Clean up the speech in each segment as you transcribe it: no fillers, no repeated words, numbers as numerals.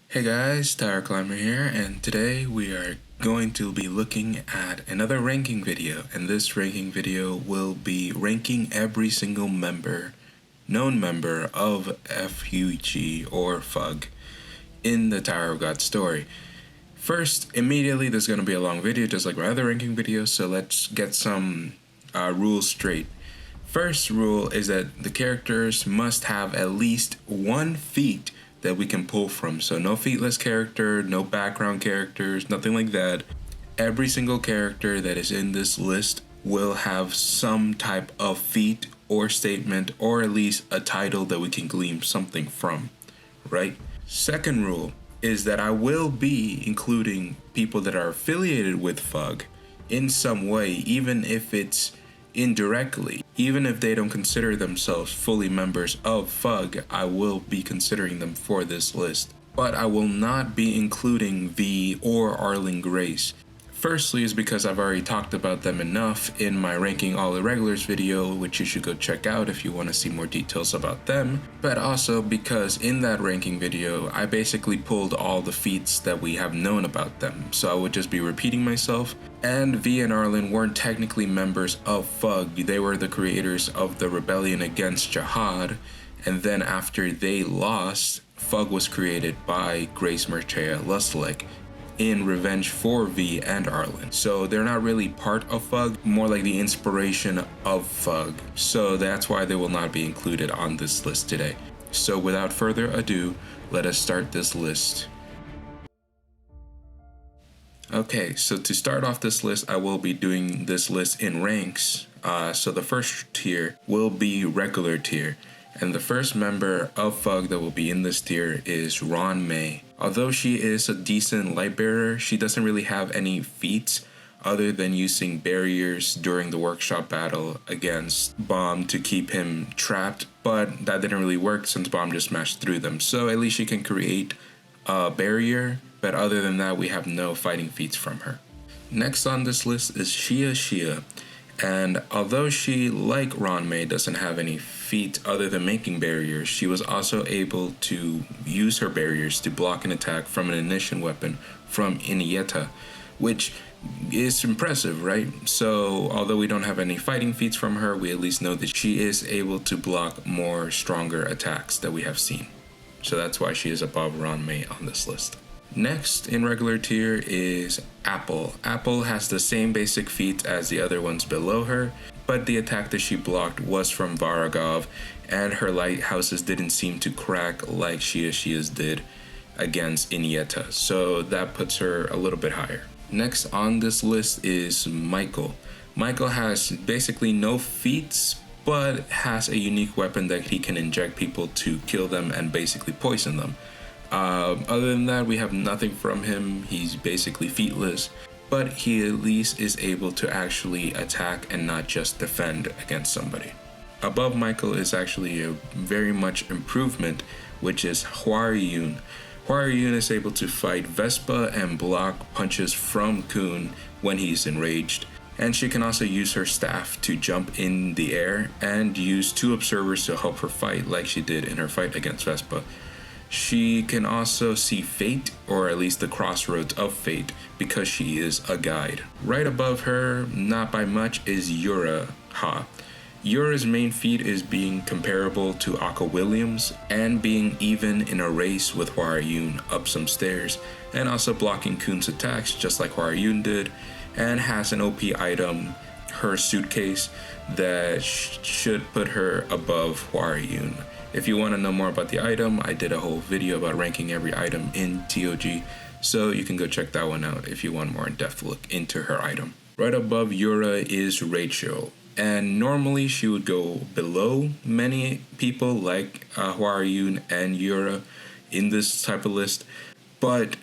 Hey guys, Tire Climber here, and today we are going to be looking at another ranking video, and this ranking video will be ranking every single known member of FUG or FUG in the Tower of God story. First, immediately there's going to be a long video just like my other ranking videos, so let's get some rules straight. First rule is that the characters must have at least one feat that we can pull from. So no featless character, no background characters, nothing like that. Every single character that is in this list will have some type of feat or statement, or at least a title that we can glean something from, right? Second rule is that I will be including people that are affiliated with FUG in some way, even if it's indirectly. Even if they don't consider themselves fully members of FUG, I will be considering them for this list. But I will not be including V or Arlen Grace. Firstly is because I've already talked about them enough in my ranking all irregulars video, which you should go check out if you want to see more details about them. But also because in that ranking video, I basically pulled all the feats that we have known about them. So I would just be repeating myself. And V and Arlen weren't technically members of FUG. They were the creators of the rebellion against Jihad. And then after they lost, FUG was created by Grace Merchea Lustlek in revenge for V and Arlen. So they're not really part of FUG, more like the inspiration of FUG. So that's why they will not be included on this list today. So without further ado, let us start this list. Okay, so to start off this list, I will be doing this list in ranks. So the first tier will be regular tier. And the first member of FUG that will be in this tier is Ron May. Although she is a decent light bearer, she doesn't really have any feats other than using barriers during the workshop battle against Bomb to keep him trapped, but that didn't really work since Bomb just smashed through them. So at least she can create a barrier, but other than that, we have no fighting feats from her. Next on this list is Shia. And although she, like Ron May, doesn't have any feat other than making barriers, she was also able to use her barriers to block an attack from an ignition weapon from Inieta, which is impressive, right? So although we don't have any fighting feats from her, we at least know that she is able to block more stronger attacks that we have seen. So that's why she is above Ron May on this list. Next in regular tier is Apple. Apple has the same basic feats as the other ones below her, but the attack that she blocked was from Varagov, and her lighthouses didn't seem to crack like Shia's did against Inieta, so that puts her a little bit higher. Next on this list is Michael. Michael has basically no feats, but has a unique weapon that he can inject people to kill them and basically poison them. Other than that, we have nothing from him. He's basically featless, but he at least is able to actually attack and not just defend against somebody. Above Michael is actually a very much improvement, which is Hwaryun. Hwaryun is able to fight Vespa and block punches from Kun when he's enraged. And she can also use her staff to jump in the air and use 2 observers to help her fight like she did in her fight against Vespa. She can also see fate, or at least the crossroads of fate, because she is a guide. Right above her, not by much, is Yura Ha. Yura's main feat is being comparable to Akka Williams and being even in a race with Hwaryun up some stairs, and also blocking Kun's attacks just like Hwaryun did, and has an OP item, her suitcase, that should put her above Hwaryun. If you want to know more about the item, I did a whole video about ranking every item in TOG, so you can go check that one out if you want more in-depth look into her item. Right above Yura is Rachel, and normally she would go below many people like Hwaryun and Yura in this type of list, but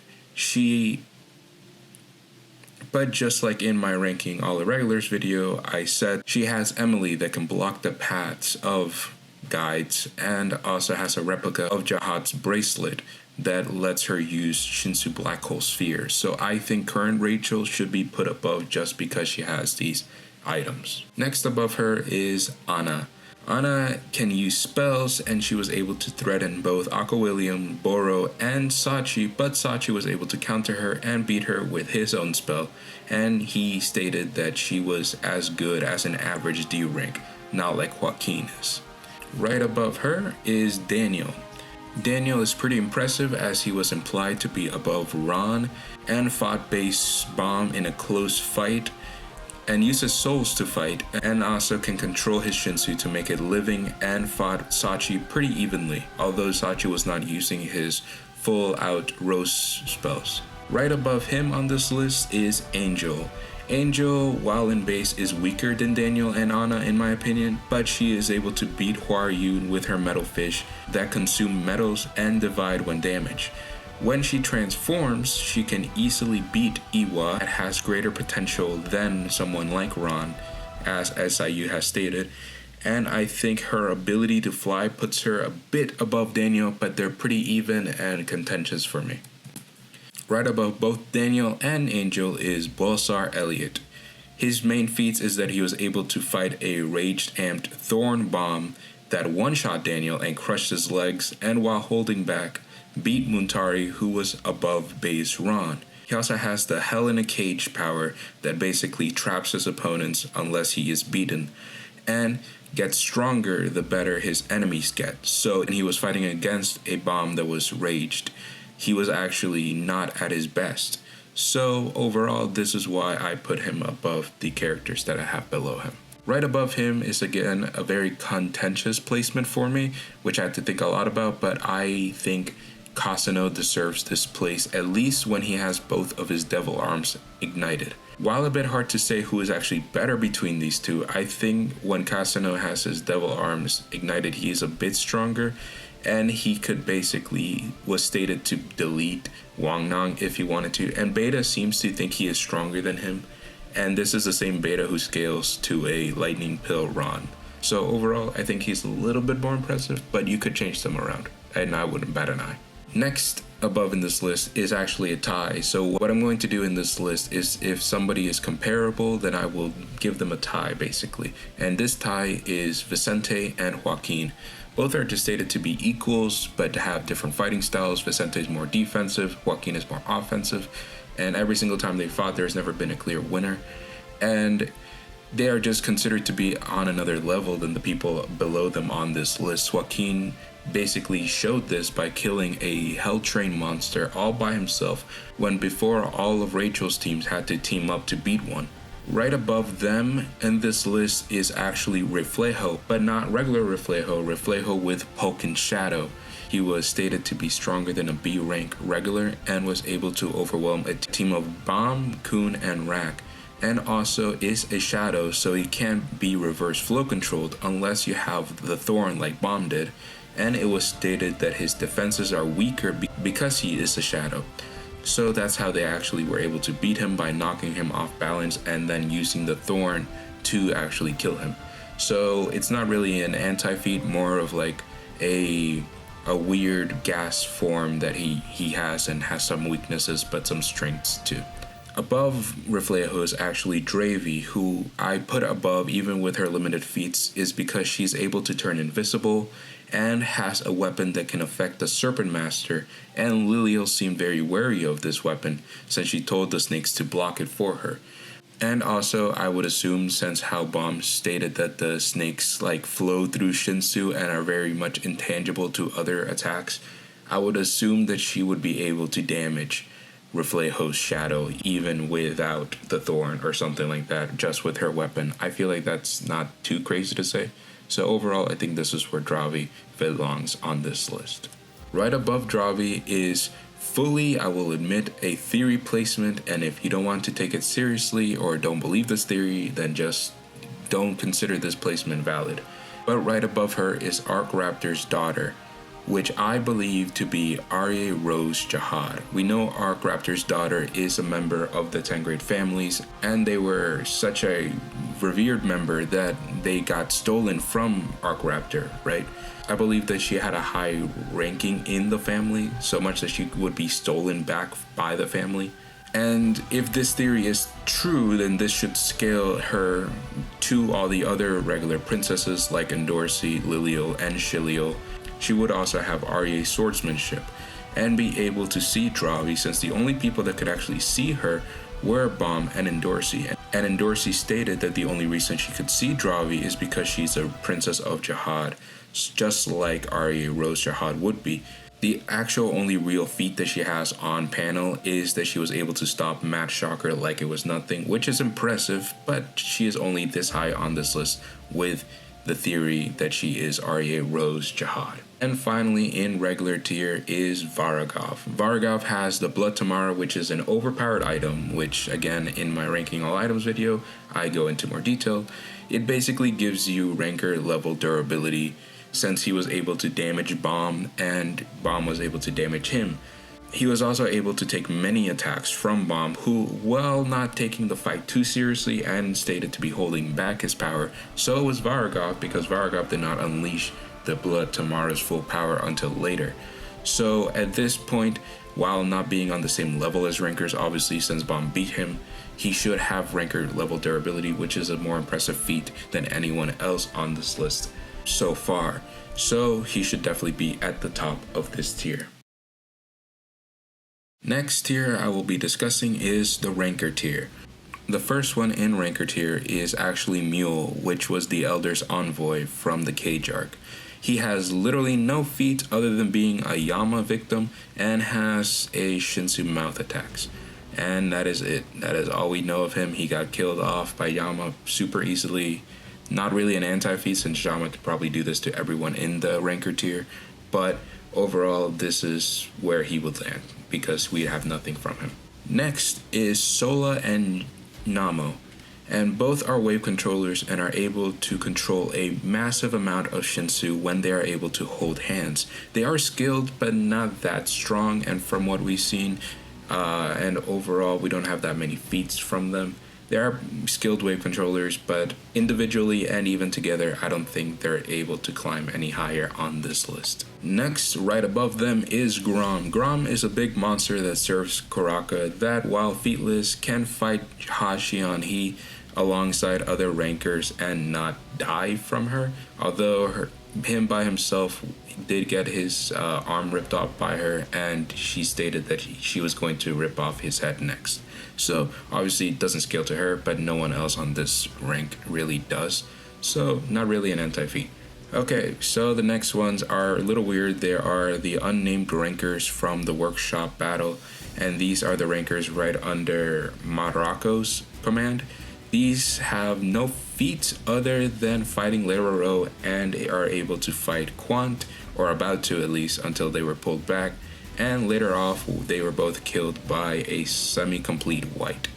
just like in my ranking all irregulars video, I said she has Emily that can block the paths of guides, and also has a replica of Jihad's bracelet that lets her use Shinsu Black Hole Sphere. So I think current Rachel should be put above just because she has these items. Next above her is Anna. Anna can use spells, and she was able to threaten both Aqua William, Boro, and Sachi, but Sachi was able to counter her and beat her with his own spell, and he stated that she was as good as an average D rank, not like Joaquin is. Right above her is Daniel. Daniel is pretty impressive as he was implied to be above Ron and fought base bomb in a close fight and uses souls to fight, and also can control his Shinsu to make it living, and fought Sachi pretty evenly, although Sachi was not using his full out rose spells. Right above him on this list is Angel. Angel, while in base, is weaker than Daniel and Anna in my opinion, but she is able to beat Hua Yun with her metal fish that consume metals and divide when damaged. When she transforms, she can easily beat Iwa that has greater potential than someone like Ron, as SIU has stated, and I think her ability to fly puts her a bit above Daniel, but they're pretty even and contentious for me. Right above both Daniel and Angel is Bolsar Elliot. His main feats is that he was able to fight a raged amped thorn bomb that one-shot Daniel and crushed his legs, and while holding back, beat Muntari, who was above base Ron. He also has the Hell in a Cage power that basically traps his opponents unless he is beaten, and gets stronger the better his enemies get. So when he was fighting against a bomb that was raged, he was actually not at his best. So overall, this is why I put him above the characters that I have below him. Right above him is again a very contentious placement for me, which I had to think a lot about, but I think Kasano deserves this place, at least when he has both of his devil arms ignited. While a bit hard to say who is actually better between these two, I think when Kasano has his devil arms ignited, he is a bit stronger, and he could basically, was stated to delete Wang Nang if he wanted to, and Beta seems to think he is stronger than him, and this is the same Beta who scales to a Lightning Pill Ron. So overall, I think he's a little bit more impressive, but you could change them around, and I wouldn't bat an eye. Next above in this list is actually a tie. So what I'm going to do in this list is if somebody is comparable, then I will give them a tie basically. And this tie is Vicente and Joaquin. Both are just stated to be equals, but to have different fighting styles. Vicente is more defensive, Joaquin is more offensive. And every single time they fought, there's never been a clear winner. And they are just considered to be on another level than the people below them on this list. Joaquin basically showed this by killing a Hell Train monster all by himself, when before all of Rachel's teams had to team up to beat one. Right above them in this list is actually Reflejo, but not regular Reflejo with Poke and Shadow. He was stated to be stronger than a B rank regular and was able to overwhelm a team of Bomb, Kun, and Rack. And also is a shadow, so he can't be reverse flow controlled unless you have the Thorn like Bomb did. And it was stated that his defenses are weaker because he is a shadow. So that's how they actually were able to beat him, by knocking him off balance and then using the Thorn to actually kill him. So it's not really an anti-feat, more of like a weird gas form that he has, and has some weaknesses but some strengths too. Above Reflejo is actually Dravi, who I put above even with her limited feats is because she's able to turn invisible and has a weapon that can affect the Serpent Master, and Lilial seemed very wary of this weapon since she told the snakes to block it for her. And also, I would assume, since how Bomb stated that the snakes like flow through Shinsu and are very much intangible to other attacks, I would assume that she would be able to damage Reflejo's shadow even without the Thorn or something like that, just with her weapon. I feel like that's not too crazy to say. So overall, I think this is where Dravi belongs on this list. Right above Dravi is fully, I will admit, a theory placement, and if you don't want to take it seriously or don't believe this theory, then just don't consider this placement valid. But right above her is Arc Raptor's daughter, which I believe to be Arya Rose Jihad. We know Arc Raptor's daughter is a member of the 10 Great Families, and they were such a revered member that they got stolen from Arc Raptor, right? I believe that she had a high ranking in the family, so much that she would be stolen back by the family. And if this theory is true, then this should scale her to all the other regular princesses like Endorsi, Lilial, and Shilial. She would also have Arya's swordsmanship and be able to see Dravi, since the only people that could actually see her were Bomb and Endorsi. And Endorsi stated that the only reason she could see Dravi is because she's a princess of Jihad, just like Arya Rose Jihad would be. The actual only real feat that she has on panel is that she was able to stop Matt Shocker like it was nothing, which is impressive, but she is only this high on this list with the theory that she is Arya Rose Jihad. And finally, in regular tier is Varagov. Varagov has the Blood Tamara, which is an overpowered item, which again, in my ranking all items video, I go into more detail. It basically gives you ranker level durability, since he was able to damage Bomb and Bomb was able to damage him. He was also able to take many attacks from Bomb, who, while not taking the fight too seriously and stated to be holding back his power, so was Varagov, because Varagov did not unleash the Blood Tamara's full power until later. So at this point, while not being on the same level as rankers, obviously since Bomb beat him, he should have ranker level durability, which is a more impressive feat than anyone else on this list so far. So he should definitely be at the top of this tier. Next tier I will be discussing is the ranker tier. The first one in ranker tier is actually Mule, which was the Elder's envoy from the Cage arc. He has literally no feat other than being a Yama victim and has a Shinsu mouth attacks. And that is it. That is all we know of him. He got killed off by Yama super easily. Not really an anti-feat, since Yama could probably do this to everyone in the ranker tier, but overall this is where he would land because we have nothing from him. Next is Sola and Namo, and both are wave controllers and are able to control a massive amount of Shinsu when they are able to hold hands. They are skilled but not that strong, and from what we've seen and overall we don't have that many feats from them. They are skilled wave controllers, but individually and even together, I don't think they're able to climb any higher on this list. Next, right above them is Grom. Grom is a big monster that serves Kuraka that, while featless, can fight Hashian-He alongside other rankers and not die from her, although him by himself did get his arm ripped off by her, and she stated that she was going to rip off his head next. So obviously it doesn't scale to her, but no one else on this rank really does. So not really an anti-feat. Okay, so the next ones are a little weird. There are the unnamed rankers from the workshop battle, and these are the rankers right under Maraco's command. These have no feats other than fighting Leroro and are able to fight Quant, or about to at least, until they were pulled back. And later off, they were both killed by a semi-complete white.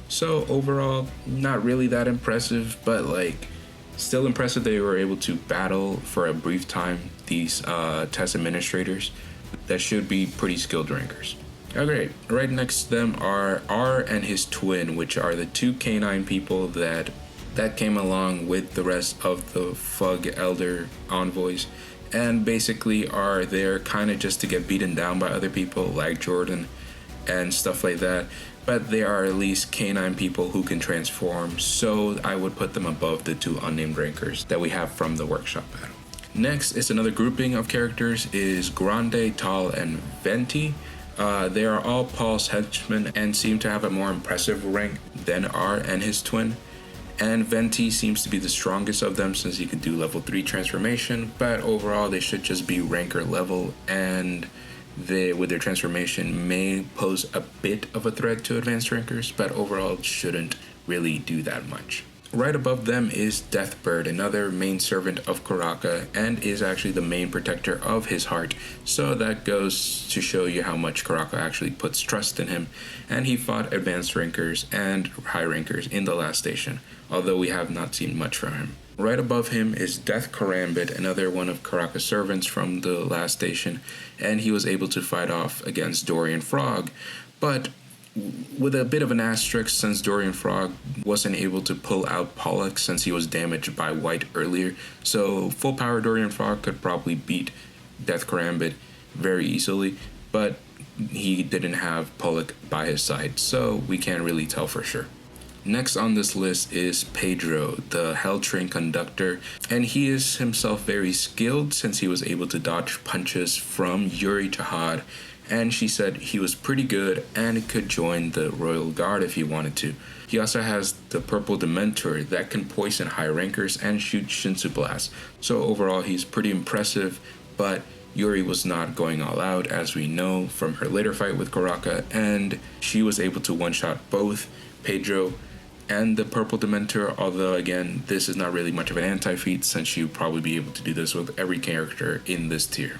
So overall, not really that impressive, but like still impressive they were able to battle for a brief time these test administrators that should be pretty skilled rankers. Okay, right next to them are R and his twin, which are the two canine people that came along with the rest of the FUG Elder envoys, and basically are there kind of just to get beaten down by other people like Jordan and stuff like that, but they are at least canine people who can transform, so I would put them above the two unnamed rankers that we have from the workshop battle. Next is another grouping of characters is Grande, Tal, and Venti. They are all Paul's henchmen and seem to have a more impressive rank than R and his twin. And Venti seems to be the strongest of them since he can do level 3 transformation, but overall they should just be ranker level, and they, with their transformation, may pose a bit of a threat to advanced rankers, but overall shouldn't really do that much. Right above them is Deathbird, another main servant of Kuraka, and is actually the main protector of his heart, so that goes to show you how much Kuraka actually puts trust in him, and he fought advanced rankers and high rankers in the last station, although we have not seen much from him. Right above him is Death Karambit, another one of Kuraka's servants from the last station, and he was able to fight off against Dorian Frog, but with a bit of an asterisk since Dorian Frog wasn't able to pull out Pollux since he was damaged by White earlier, so full power Dorian Frog could probably beat Death Karambit very easily, but he didn't have Pollock by his side, so we can't really tell for sure. Next on this list is Pedro, the Hell Train conductor, and he is himself very skilled since he was able to dodge punches from Yuri Jihad, and she said he was pretty good and could join the Royal Guard if he wanted to. He also has the Purple Dementor that can poison high rankers and shoot Shinsu Blast, so overall he's pretty impressive, but Yuri was not going all out, as we know from her later fight with Karaka, and she was able to one-shot both Pedro and the Purple Dementor, although again, this is not really much of an anti-feat since you'd probably be able to do this with every character in this tier.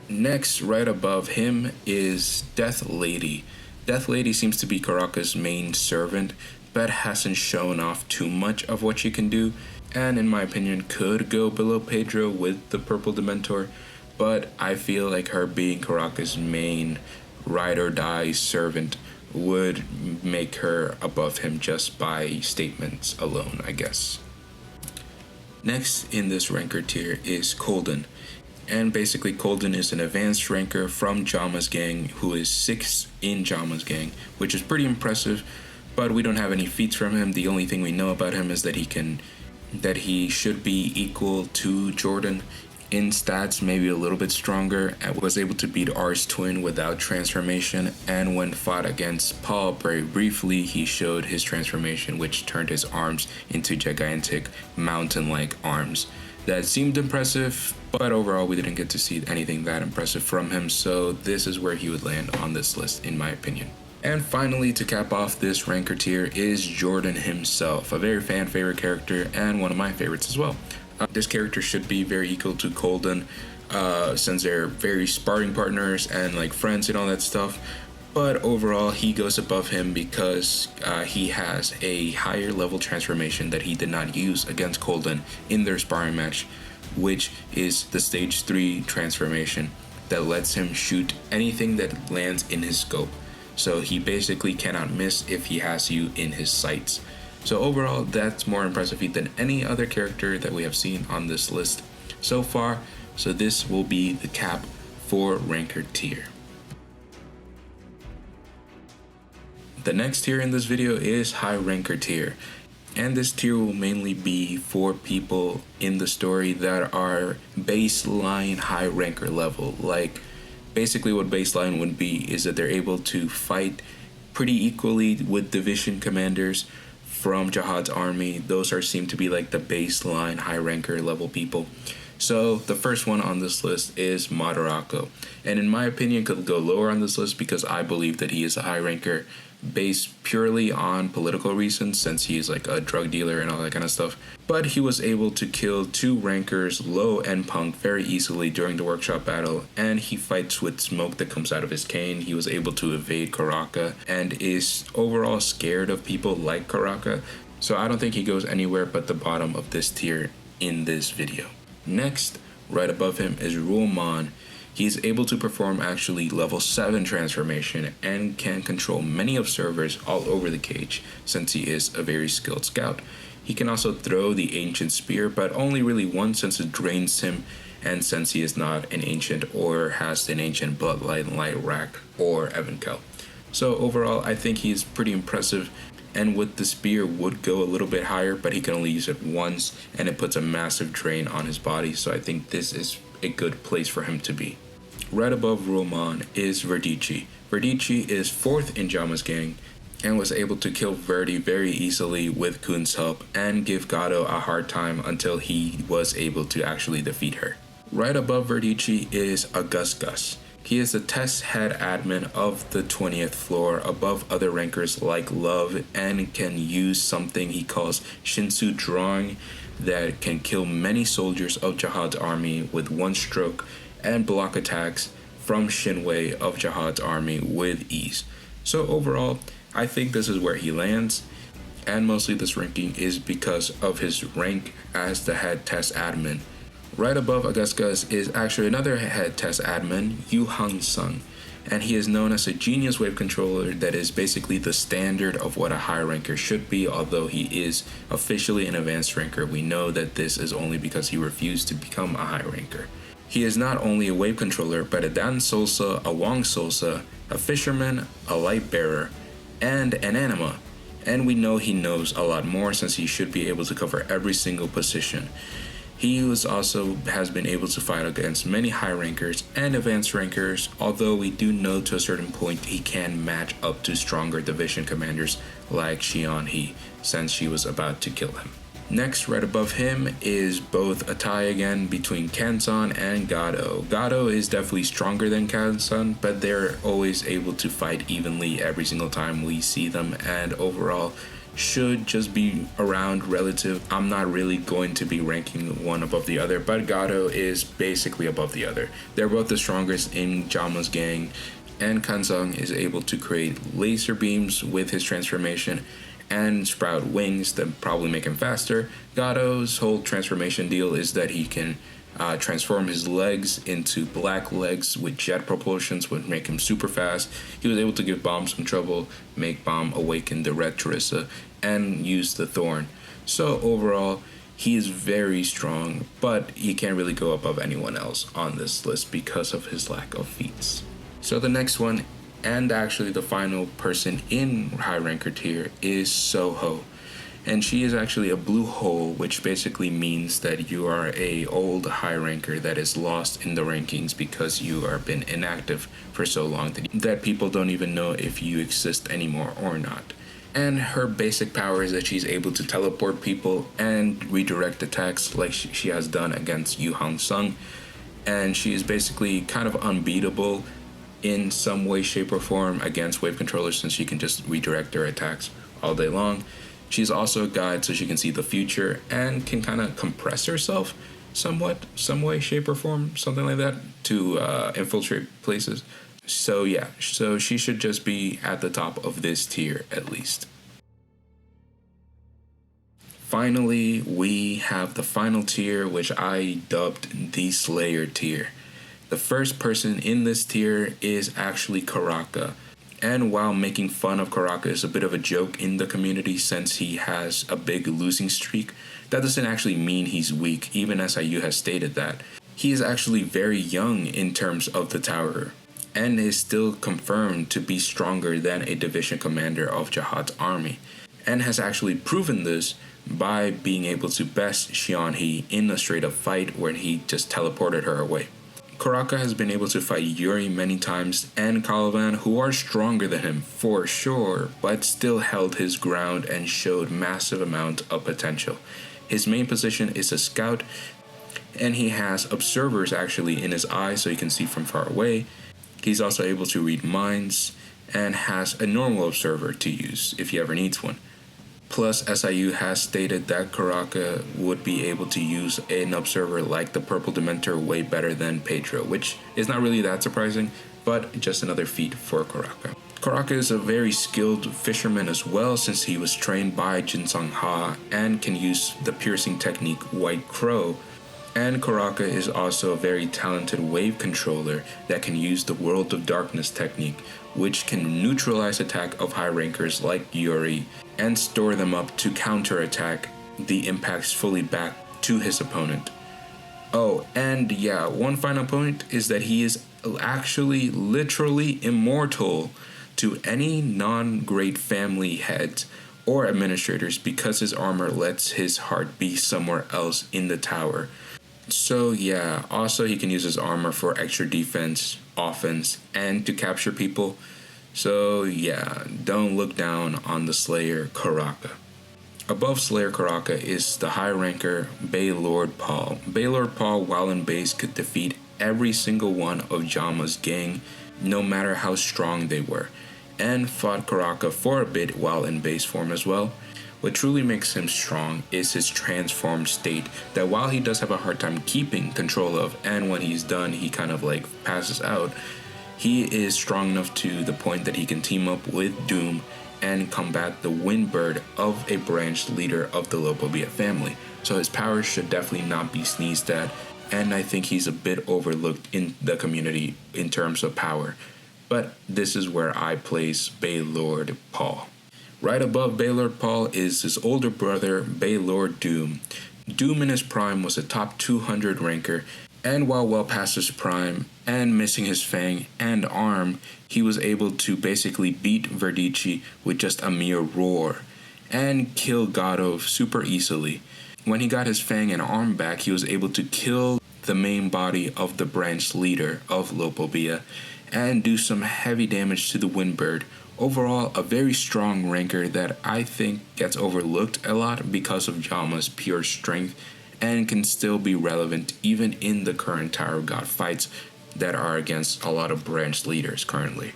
Next, right above him, is Death Lady. Death Lady seems to be Karaka's main servant, but hasn't shown off too much of what she can do, and in my opinion could go below Pedro with the Purple Dementor, but I feel like her being Karaka's main ride or die servant would make her above him just by statements alone, I guess. Next in this ranker tier is Colden. And basically Colden is an advanced ranker from Jama's gang who is 6th in Jama's gang, which is pretty impressive, but we don't have any feats from him. The only thing we know about him is that he should be equal to Jordan in stats, maybe a little bit stronger, and was able to beat R's twin without transformation, and when fought against Paul very briefly, he showed his transformation, which turned his arms into gigantic mountain-like arms. That seemed impressive, but overall we didn't get to see anything that impressive from him, so this is where he would land on this list in my opinion. And finally, to cap off this ranker tier is Jordan himself, a very fan favorite character and one of my favorites as well. This character should be very equal to Colden, since they're very sparring partners and like friends and all that stuff. But overall, he goes above him because he has a higher level transformation that he did not use against Colden in their sparring match, which is the stage 3 transformation that lets him shoot anything that lands in his scope. So he basically cannot miss if he has you in his sights. So overall, that's more impressive feat than any other character that we have seen on this list so far. So this will be the cap for ranker tier. The next tier in this video is high ranker tier. And this tier will mainly be for people in the story that are baseline high ranker level. Like basically what baseline would be is that they're able to fight pretty equally with division commanders from Jihad's army. Those seem to be like the baseline high ranker level people. So the first one on this list is Madarako, and in my opinion could go lower on this list because I believe that he is a high ranker based purely on political reasons, since he is like a drug dealer and all that kind of stuff. But he was able to kill 2 rankers low and punk very easily during the workshop battle, and he fights with smoke that comes out of his cane. He was able to evade Karaka and is overall scared of people like Karaka, so I don't think he goes anywhere but the bottom of this tier in this video. Next, right above him is Ruomon. He's able to perform actually level 7 transformation and can control many observers all over the cage since he is a very skilled scout. He can also throw the ancient spear, but only really once since it drains him, and since he is not an ancient or has an ancient bloodline like Rack or Evankel. So overall, I think he's pretty impressive, and with the spear would go a little bit higher, but he can only use it once and it puts a massive drain on his body, so I think this is a good place for him to be. Right above Ruomon is Verdici. Verdici is 4th in Jama's gang and was able to kill Verdi very easily with Kun's help and give Gato a hard time until he was able to actually defeat her. Right above Verdici is Augustus. He is the test head admin of the 20th floor above other rankers like Love, and can use something he calls Shinsu drawing that can kill many soldiers of Jihad's army with one stroke and block attacks from Shinwei of Jihad's army with ease. So overall, I think this is where he lands, and mostly this ranking is because of his rank as the head test admin. Right above Augustus is actually another head test admin, Yu Han Sung, and he is known as a genius wave controller that is basically the standard of what a high ranker should be. Although he is officially an advanced ranker, we know that this is only because he refused to become a high ranker. He is not only a wave controller, but a Dan Solsa, a Wong Solsa, a fisherman, a light bearer, and an anima. And we know he knows a lot more since he should be able to cover every single position. He has been able to fight against many high rankers and advanced rankers, although we do know to a certain point he can match up to stronger division commanders like Xian He, since she was about to kill him. Next, right above him, is both a tie again between Kansan and Gado. Gado is definitely stronger than Kansan, but they're always able to fight evenly every single time we see them, and overall should just be around relative. I'm not really going to be ranking one above the other, but Gado is basically above the other. They're both the strongest in Jama's gang, and Kansan is able to create laser beams with his transformation and sprout wings that probably make him faster. Gado's whole transformation deal is that he can transform his legs into black legs with jet propulsions, would make him super fast. He was able to give Bomb some trouble, make Bomb awaken the Red Teresa, and use the Thorn. So overall, he is very strong, but he can't really go above anyone else on this list because of his lack of feats. So the next one, and actually the final person in high ranker tier, is Soho. And she is actually a blue hole, which basically means that you are a old high ranker that is lost in the rankings because you are been inactive for so long that people don't even know if you exist anymore or not. And her basic power is that she's able to teleport people and redirect attacks like she has done against Yu Hong Sung. And she is basically kind of unbeatable in some way, shape, or form against wave controllers since she can just redirect their attacks all day long. She's also a guide so she can see the future and can kind of compress herself somewhat, some way, shape, or form, something like that, to infiltrate places. So yeah, so she should just be at the top of this tier at least. Finally, we have the final tier, which I dubbed the Slayer tier. The first person in this tier is actually Karaka. And while making fun of Karaka is a bit of a joke in the community since he has a big losing streak, that doesn't actually mean he's weak, even SIU has stated that. He is actually very young in terms of the tower, and is still confirmed to be stronger than a division commander of Jihad's army, and has actually proven this by being able to best Xian He in a straight up fight where he just teleported her away. Karaka has been able to fight Yuri many times and Caliban, who are stronger than him for sure, but still held his ground and showed massive amount of potential. His main position is a scout, and he has observers actually in his eyes so he can see from far away. He's also able to read minds and has a normal observer to use if he ever needs one. Plus, SIU has stated that Karaka would be able to use an observer like the Purple Dementor way better than Pedro, which is not really that surprising, but just another feat for Karaka. Karaka is a very skilled fisherman as well, since he was trained by Jinsung Ha and can use the piercing technique White Crow. And Karaka is also a very talented wave controller that can use the World of Darkness technique, which can neutralize attack of high rankers like Yuri and store them up to counterattack the impacts fully back to his opponent. Oh, and yeah, one final point is that he is actually literally immortal to any non-great family heads or administrators because his armor lets his heart be somewhere else in the tower. So yeah, also he can use his armor for extra defense, offense, and to capture people. So yeah, don't look down on the Slayer Karaka. Above Slayer Karaka is the high ranker Baylord Paul. Baylord Paul, while in base, could defeat every single one of Jama's gang, no matter how strong they were, and fought Karaka for a bit while in base form as well. What truly makes him strong is his transformed state that while he does have a hard time keeping control of, and when he's done he kind of like passes out, he is strong enough to the point that he can team up with Doom and combat the Windbird of a branch leader of the Lobobia family. So his powers should definitely not be sneezed at, and I think he's a bit overlooked in the community in terms of power. But this is where I place Baylord Paul. Right above Baylord Paul is his older brother, Baylord Doom. Doom in his prime was a top 200 ranker And while well past his prime and missing his fang and arm, he was able to basically beat Verdici with just a mere roar and kill Gato super easily. When he got his fang and arm back, he was able to kill the main body of the branch leader of Lopobia and do some heavy damage to the Windbird. Overall, a very strong ranker that I think gets overlooked a lot because of Yama's pure strength and can still be relevant even in the current Tower of God fights that are against a lot of branch leaders currently.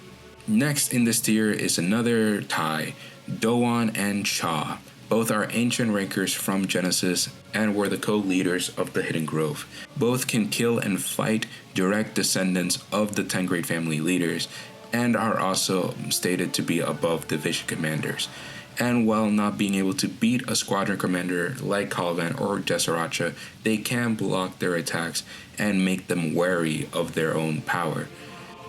Next in this tier is another tie, Doan and Cha. Both are ancient rankers from Genesis and were the co-leaders of the Hidden Grove. Both can kill and fight direct descendants of the 10 Great Family leaders and are also stated to be above division commanders. And while not being able to beat a squadron commander like Caliban or Desaracha, they can block their attacks and make them wary of their own power.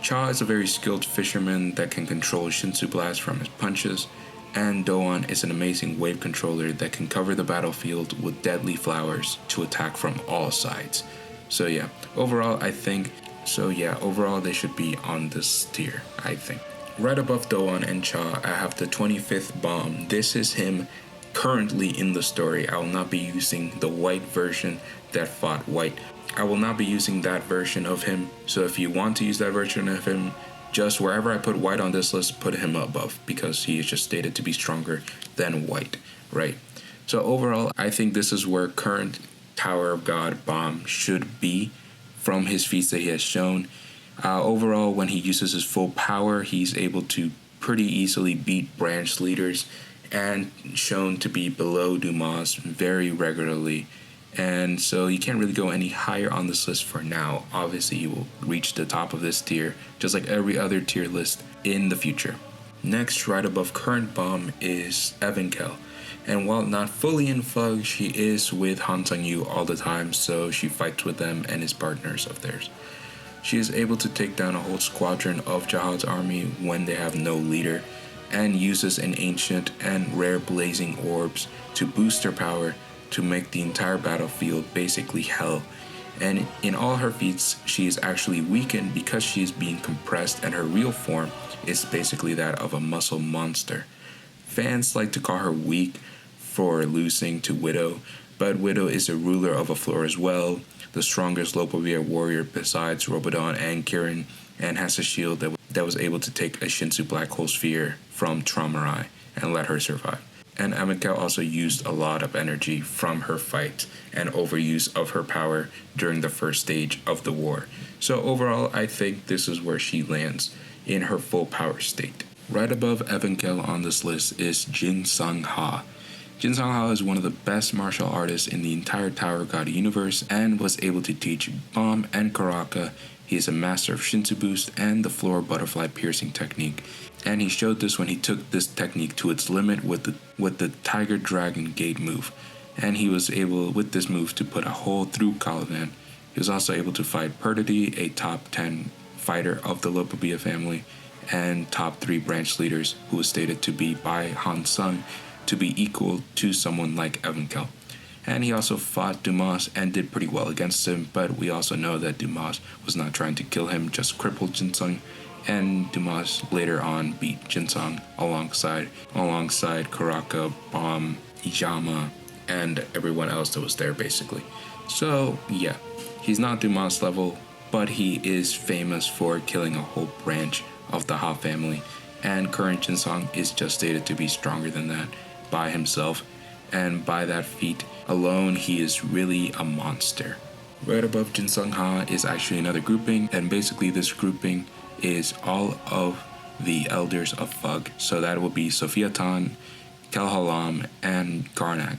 Cha is a very skilled fisherman that can control Shinsu Blast from his punches, and Doan is an amazing wave controller that can cover the battlefield with deadly flowers to attack from all sides. Overall they should be on this tier, I think. Right above Doan and Cha, I have the 25th Bomb. This is him currently in the story. I will not be using the white version that fought white. I will not be using that version of him. So if you want to use that version of him, just wherever I put white on this list, put him above because he is just stated to be stronger than white, right? So overall, I think this is where current Tower of God Bomb should be from his feats that he has shown. Overall, when he uses his full power, he's able to pretty easily beat branch leaders and shown to be below Dumas very regularly. And so you can't really go any higher on this list for now. Obviously, he will reach the top of this tier, just like every other tier list in the future. Next, right above current bomb is Evankel. And while not fully in FUG, she is with Han Sang-yu all the time, so she fights with them and is partners of theirs. She is able to take down a whole squadron of Jahad's army when they have no leader, and uses an ancient and rare blazing orbs to boost her power to make the entire battlefield basically hell. And in all her feats, she is actually weakened because she is being compressed, and her real form is basically that of a muscle monster. Fans like to call her weak for losing to Widow, but Widow is a ruler of a floor as well, the strongest Lopobia warrior besides Robodon and Kirin, and has a shield that was able to take a Shinsu Black Hole Sphere from Traumarai and let her survive. And Evankel also used a lot of energy from her fight and overuse of her power during the first stage of the war. So overall, I think this is where she lands in her full power state. Right above Evankel on this list is Jin Sang-ha. Jin Sang-ha is one of the best martial artists in the entire Tower of God universe and was able to teach Bomb and Karaka. He is a master of Shinsu Boost and the floor butterfly piercing technique. And he showed this when he took this technique to its limit with the Tiger Dragon Gate move. And he was able, with this move, to put a hole through Caliban. He was also able to fight Perdity, a top 10 fighter of the Lopobia family, and top 3 branch leaders who was stated to be by Han Sung to be equal to someone like Evankel. And he also fought Dumas and did pretty well against him, but we also know that Dumas was not trying to kill him, just crippled Jinsung, and Dumas later on beat Jinsung alongside Karaka, Bomb, Yama, and everyone else that was there basically. So yeah, he's not Dumas level, but he is famous for killing a whole branch of the Ha family, and current Jinsung is just stated to be stronger than that by himself, and by that feat alone, he is really a monster. Right above Jin Sang-ha is actually another grouping, and basically this grouping is all of the elders of FUG. So that will be Sophia Tan, Kel Halam, and Garnak.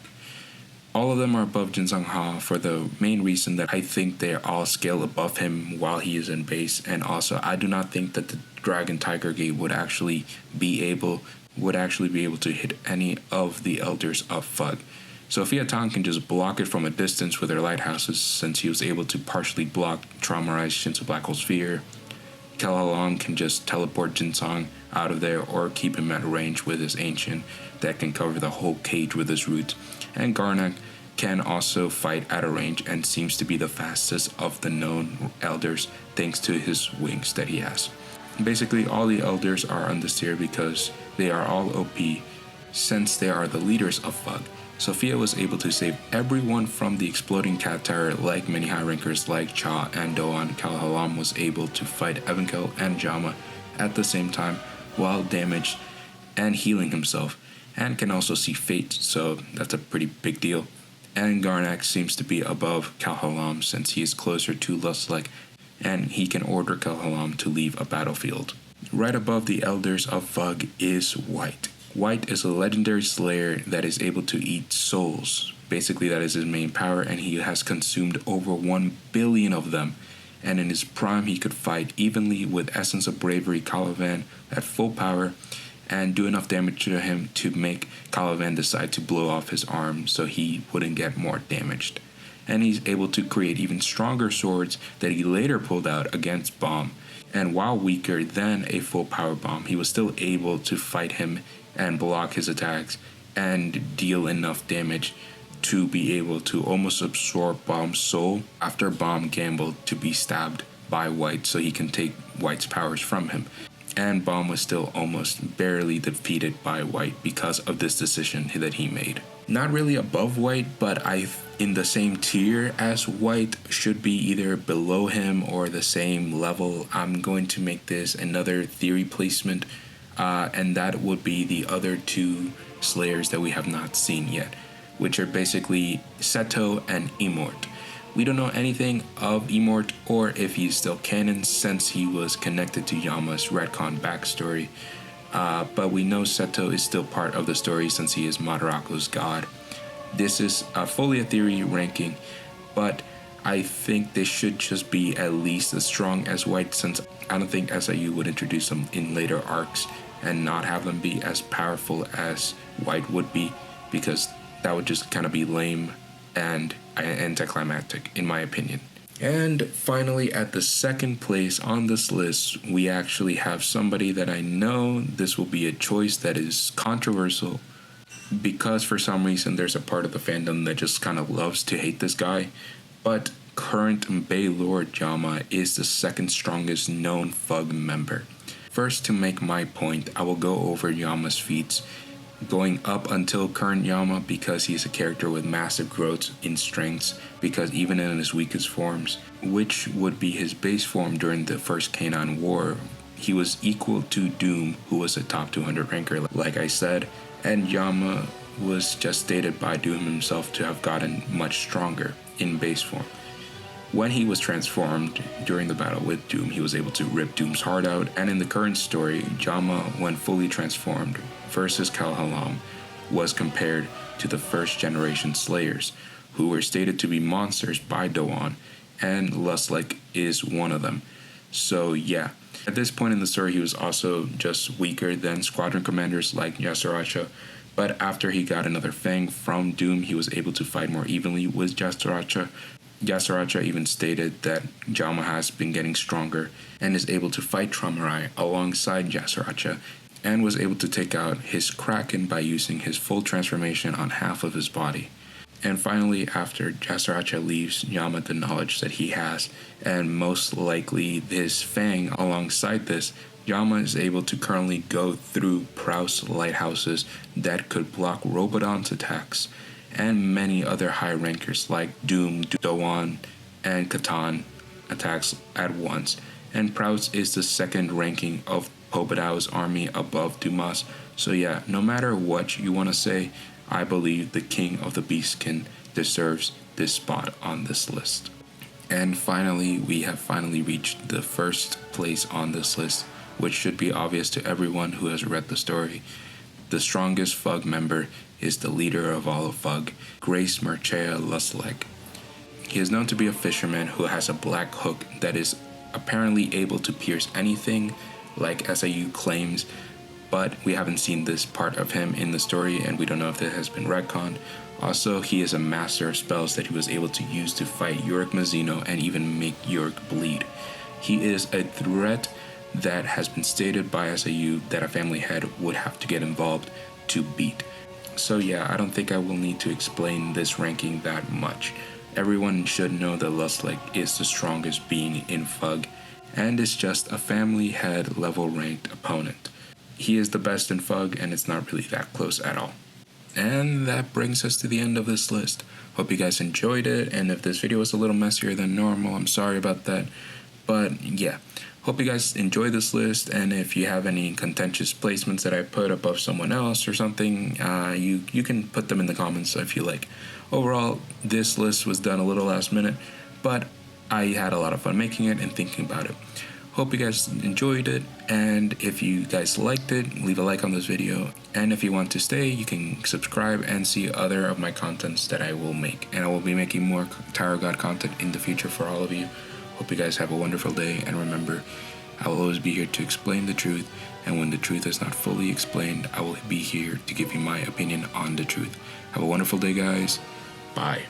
All of them are above Jin Sang-ha for the main reason that I think they all scale above him while he is in base, and also I do not think that the Dragon Tiger Gate would actually be able to hit any of the elders of FUG. Sophia Tan can just block it from a distance with her lighthouses, since he was able to partially block Traumarized Shinsu Black Hole Sphere. Kel Halam can just teleport Jinsung out of there or keep him at range with his ancient that can cover the whole cage with his roots. And Garnak can also fight at a range and seems to be the fastest of the known elders thanks to his wings that he has. Basically, all the elders are on this tier because they are all OP since they are the leaders of FUG. Sophia was able to save everyone from the exploding cat tower like many high rankers like Cha and Doan. Kalhalam was able to fight Evankel and Jama at the same time while damaged and healing himself, and can also see fate, so that's a pretty big deal. And Garnak seems to be above Kalhalam since he is closer to Lustlek, and he can order Kalhalam to leave a battlefield. Right above the elders of FUG is White. White is a legendary slayer that is able to eat souls. Basically, that is his main power, and he has consumed over 1 billion of them. And in his prime, he could fight evenly with Essence of Bravery Calavan at full power and do enough damage to him to make Calavan decide to blow off his arm so he wouldn't get more damaged. And he's able to create even stronger swords that he later pulled out against Bomb. And while weaker than a full power Bomb, he was still able to fight him and block his attacks and deal enough damage to be able to almost absorb Bomb's soul after Bomb gambled to be stabbed by White so he can take White's powers from him. And Bomb was still almost barely defeated by White because of this decision that he made. Not really above White, but in the same tier as White, should be either below him or the same level. I'm going to make this another theory placement, and that would be the other two slayers that we have not seen yet, which are basically Seto and Immort. We don't know anything of Immort or if he's still canon since he was connected to Yama's retcon backstory, but we know Seto is still part of the story since he is Madaraku's god. This is fully a theory ranking, but I think they should just be at least as strong as White since I don't think SIU would introduce them in later arcs and not have them be as powerful as White would be, because that would just kind of be lame and anticlimactic in my opinion. And finally, at the second place on this list, we actually have somebody that I know this will be a choice that is controversial because for some reason there's a part of the fandom that just kind of loves to hate this guy, but current Bay Lord Jama is the second strongest known FUG member. First, to make my point, I will go over Yama's feats going up until current Yama because he's a character with massive growth in strengths, because even in his weakest forms, which would be his base form during the first Canine War, he was equal to Doom, who was a top 200 ranker like I said, and Yama was just stated by Doom himself to have gotten much stronger in base form. When he was transformed during the battle with Doom, he was able to rip Doom's heart out, and in the current story, Jama, when fully transformed versus Kalhalam, was compared to the first generation Slayers, who were stated to be monsters by Doan, and Lustlek is one of them. So yeah, at this point in the story, he was also just weaker than squadron commanders like Yasaracha, but after he got another Fang from Doom, he was able to fight more evenly with Yasaracha. Yasaracha even stated that Jama has been getting stronger and is able to fight Traumarai alongside Yasaracha, and was able to take out his Kraken by using his full transformation on half of his body. And finally, after Yasaracha leaves Yama the knowledge that he has, and most likely his Fang alongside this, Yama is able to currently go through Prouse lighthouses that could block Robodon's attacks, and many other high rankers like Doom, Doan, and Catan attacks at once. And Prouse is the second ranking of Pobodao's army above Dumas. So yeah, no matter what you want to say, I believe the King of the Beastkin deserves this spot on this list. And finally, we have finally reached the first place on this list, which should be obvious to everyone who has read the story. The strongest FUG member is the leader of all of FUG, Grace Marchea Lustlek. He is known to be a fisherman who has a black hook that is apparently able to pierce anything, like SIU claims, but we haven't seen this part of him in the story, and we don't know if it has been retconned. Also, he is a master of spells that he was able to use to fight Yorick Mazzino and even make Yorick bleed. He is a threat that has been stated by SIU that a family head would have to get involved to beat. So yeah, I don't think I will need to explain this ranking that much. Everyone should know that Lustlike is the strongest being in FUG, and is just a family head level ranked opponent. He is the best in FUG, and it's not really that close at all. And that brings us to the end of this list. Hope you guys enjoyed it, and if this video was a little messier than normal, I'm sorry about that. But yeah, hope you guys enjoy this list, and if you have any contentious placements that I put above someone else or something, you can put them in the comments if you like. Overall, this list was done a little last minute, but I had a lot of fun making it and thinking about it. Hope you guys enjoyed it, and if you guys liked it, leave a like on this video, and if you want to stay, you can subscribe and see other of my contents that I will make, and I will be making more Tarot God content in the future for all of you. Hope you guys have a wonderful day, and remember, I will always be here to explain the truth, and when the truth is not fully explained, I will be here to give you my opinion on the truth. Have a wonderful day, guys. Bye.